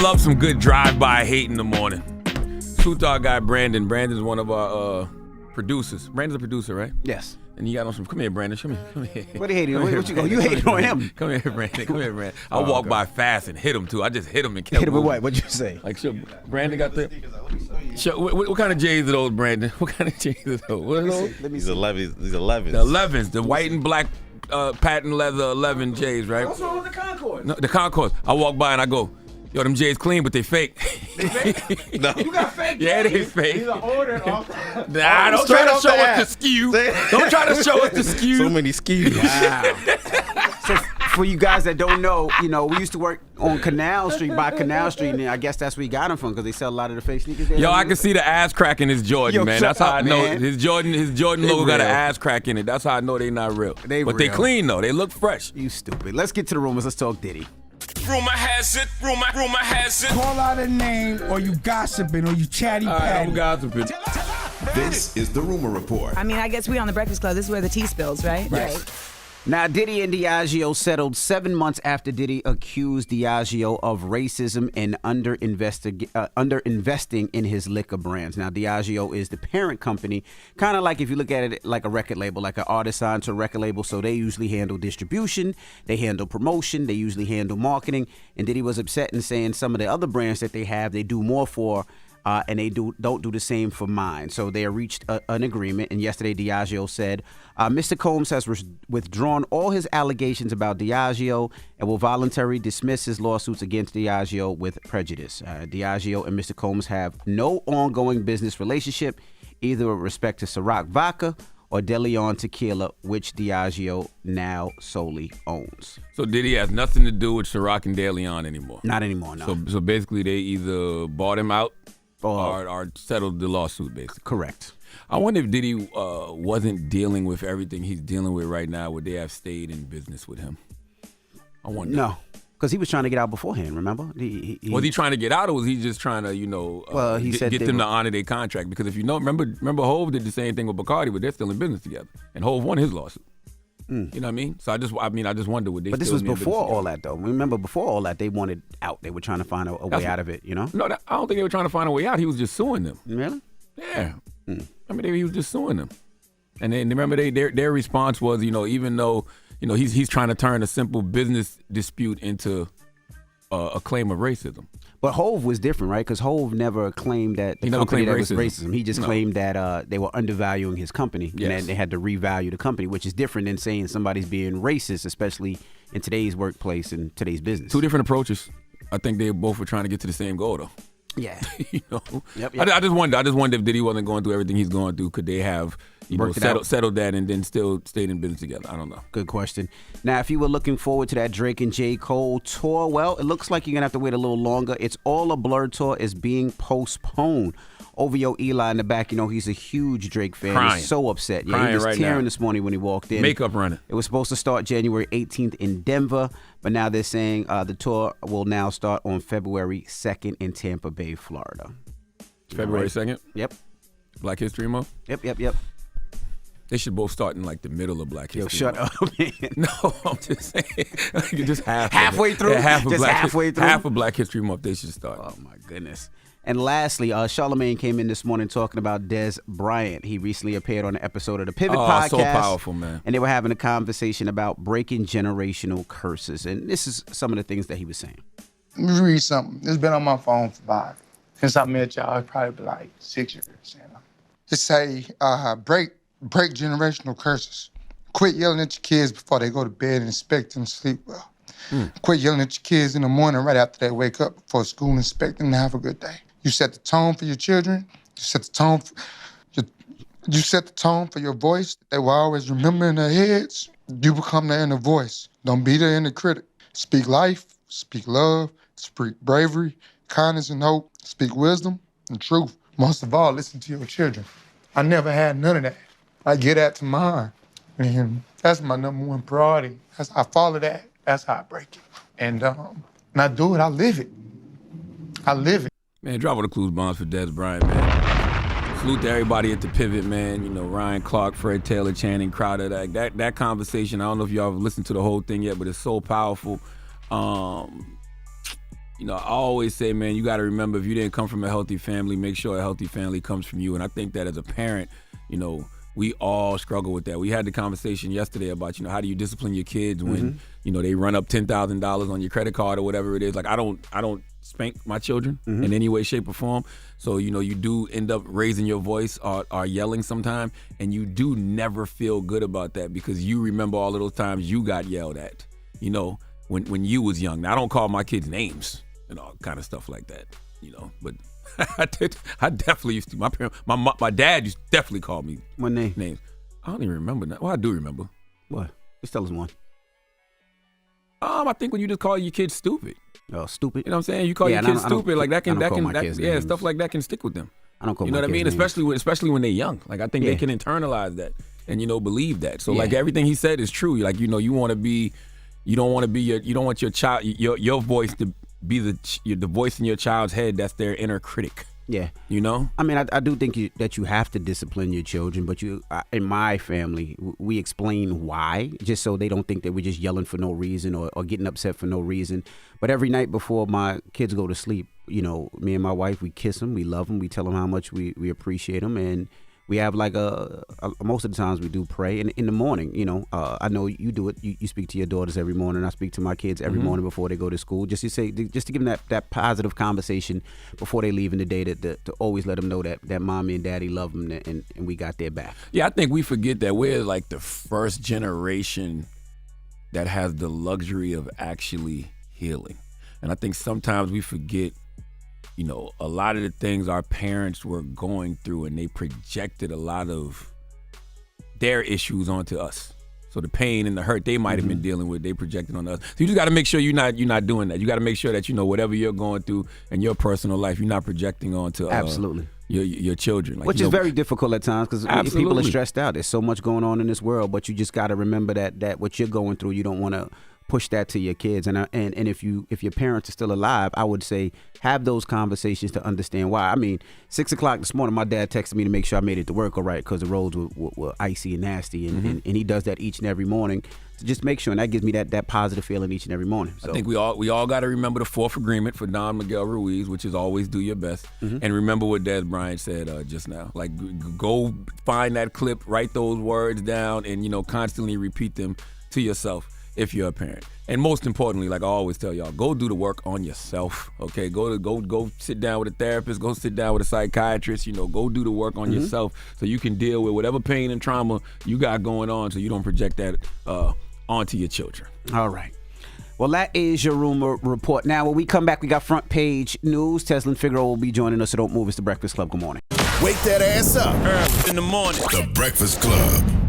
love some good drive-by hate in the morning. Salute to our guy Brandon. Brandon's one of our producers. Brandon's a producer, right? Yes. And you got on some. Come here, Brandon. Come here. What are you hating on? What you go? You hating on him? Come here, Brandon. Come here, Brandon. I walk by fast and hit him too. I just hit him and kept Hit him with moving. what? What'd you say? Like, sure, Brandon got the. Sure, what kind of J's are those, Brandon? What kind of J's are those? What are those? These 11s. These 11s. The 11s, the white and black patent leather 11 J's, right? What's wrong with the Concord? No, the Concords. I walk by and I go, yo, them J's clean, but they fake. They fake? No. You got fake? Yeah, they fake. These are ordered off. Nah, don't try to show us the skew. Don't try to show us the skew. So many skews. Wow. So for you guys that don't know, we used to work on Canal Street by Canal Street, and I guess that's where you got them from because they sell a lot of the fake sneakers there. Yo, I can see the ass crack in his Jordan, Yo, man. shut That's how up, I know man. his Jordan logo got an real. ass crack in it. That's how I know they not real. They but they real. clean though. They look fresh. You stupid. Let's get to the rumors. Let's talk Diddy. Rumor has it, rumor has it. Call out a name, or you gossiping, or you chatty All right, patty. I'm gossiping. This is the Rumor Report. I mean, I guess we on the Breakfast Club. This is where the tea spills, right? Right. Now, Diddy and Diageo settled 7 months after Diddy accused Diageo of racism and underinvesting in his liquor brands. Now, Diageo is the parent company, kind of like if you look at it like a record label, like an artist signed to a record label. So they usually handle distribution, they handle promotion, they usually handle marketing. And Diddy was upset and saying some of the other brands that they have, they do more for. And they don't do the same for mine. So they reached an agreement. And yesterday, Diageo said, Mr. Combs has withdrawn all his allegations about Diageo and will voluntarily dismiss his lawsuits against Diageo with prejudice. Diageo and Mr. Combs have no ongoing business relationship, either with respect to Ciroc Vodka or De Leon Tequila, which Diageo now solely owns. So Diddy has nothing to do with Ciroc and De Leon anymore. Not anymore, no. So basically, they either bought him out or settled the lawsuit, basically. Correct. I wonder if Diddy wasn't dealing with everything he's dealing with right now, would they have stayed in business with him? I wonder. No, because he was trying to get out beforehand, remember? Was he trying to get out, or was he just trying to, he said get them to honor their contract? Because if you know, remember Hov did the same thing with Bacardi, but they're still in business together. And Hov won his lawsuit. You know what I mean? So I just wonder would they. But this still was be in before business all that, though. Remember, before all that, they wanted out. They were trying to find a way out of it, No, I don't think they were trying to find a way out. He was just suing them. Really? Yeah. I mean, he was just suing them. And then remember, their response was, even though, he's trying to turn a simple business dispute into a claim of racism. But Hov was different, right? Because Hov never claimed that the company that was racism. He just claimed that they were undervaluing his company, and then they had to revalue the company, which is different than saying somebody's being racist, especially in today's workplace and today's business. Two different approaches. I think they both were trying to get to the same goal, though. Yeah. Yep. I just wonder if Diddy wasn't going through everything he's going through, could they have settled that and then still stayed in business together? I don't know. Good question. Now, if you were looking forward to that Drake and J. Cole tour, well, it looks like you're going to have to wait a little longer. It's All a Blur tour is being postponed. OVO Eli in the back, he's a huge Drake fan. Crying. He's so upset. Yeah, Crying he was right tearing now. this morning when he walked in. Makeup running. It was supposed to start January 18th in Denver, but now they're saying the tour will now start on February 2nd in Tampa Bay, Florida. February 2nd? Yep. Black History Month? Yep. They should both start in like the middle of Black History Yo, shut Month. up, man. No, I'm just saying. Just halfway through? Yeah, Halfway through? Half of Black History Month they should start. Oh, my goodness. And lastly, Charlamagne came in this morning talking about Des Bryant. He recently appeared on an episode of the Pivot podcast. So powerful, man. And they were having a conversation about breaking generational curses. And this is some of the things that he was saying. Let me read something. It's been on my phone for about, since I met y'all, it's probably like 6 years. It say, break generational curses. Quit yelling at your kids before they go to bed and expect them to sleep well. Quit yelling at your kids in the morning right after they wake up before school and expect them to have a good day. You set the tone for your children. You set the tone for your voice. They will always remember in their heads. You become their inner voice. Don't be their inner critic. Speak life, speak love, speak bravery, kindness and hope. Speak wisdom and truth. Most of all, listen to your children. I never had none of that. I get that to mine. And that's my number one priority. I follow that. That's how I break it. And I do it. I live it. Man, drop all the clues bombs for Des Bryant, man. Salute to everybody at the Pivot, man. Ryan Clark, Fred Taylor, Channing Crowder. That conversation, I don't know if y'all have listened to the whole thing yet, but it's so powerful. I always say, man, you got to remember, if you didn't come from a healthy family, make sure a healthy family comes from you. And I think that as a parent, we all struggle with that. We had the conversation yesterday about, how do you discipline your kids when, they run up $10,000 on your credit card or whatever it is. Like, I don't spank my children in any way, shape, or form. So, you do end up raising your voice or yelling sometime, and you do never feel good about that because you remember all of those times you got yelled at, when you was young. Now, I don't call my kids names and all kind of stuff like that, but I definitely used to. My dad used to definitely call me What name? names. I don't even remember that. Well, I do remember. What? Just tell us one. I think when you just call your kids stupid. Oh, stupid. You know what I'm saying? You call your kids stupid, like that can names. stuff like that can stick with them. I don't call You know my what I mean? kids names. Especially when they're young. Like, I think they can internalize that and believe that. So like everything he said is true. Like, you want to be, you don't want your child, your voice to be the voice in your child's head that's their inner critic. Yeah. I mean, I do think that you have to discipline your children, but in my family, we explain why, just so they don't think that we're just yelling for no reason or getting upset for no reason. But every night before my kids go to sleep, me and my wife, we kiss them, we love them, we tell them how much we appreciate them, and we have like most of the times we do pray. And in the morning, I know you do it. You speak to your daughters every morning. I speak to my kids every morning before they go to school. Just to give them that positive conversation before they leave in the day, to always let them know that mommy and daddy love them and we got their back. Yeah, I think we forget that we're like the first generation that has the luxury of actually healing. And I think sometimes we forget, a lot of the things our parents were going through, and they projected a lot of their issues onto us. So the pain and the hurt they might have been dealing with, they projected on us. So you just got to make sure you're not doing that. You got to make sure that whatever you're going through in your personal life, you're not projecting onto absolutely your children. Like, which is very difficult at times because people are stressed out. There's so much going on in this world, but you just got to remember that what you're going through, you don't want to push that to your kids. And if your parents are still alive, I would say have those conversations to understand why. I mean, 6 o'clock this morning, my dad texted me to make sure I made it to work all right because the roads were icy and nasty, and he does that each and every morning to just make sure, and that gives me that positive feeling each and every morning. So I think we all got to remember the fourth agreement for Don Miguel Ruiz, which is always do your best, and remember what Des Bryant said just now. Like, go find that clip, write those words down, and constantly repeat them to yourself if you're a parent. And most importantly, like I always tell y'all, go do the work on yourself. Okay, go sit down with a therapist, go sit down with a psychiatrist. Go do the work on yourself so you can deal with whatever pain and trauma you got going on, so you don't project that onto your children. All right. Well, that is your rumor report. Now, when we come back, we got front page news. Teslin Figueroa will be joining us, so don't move. It's The Breakfast Club. Good morning. Wake that ass up. In the morning. The Breakfast Club.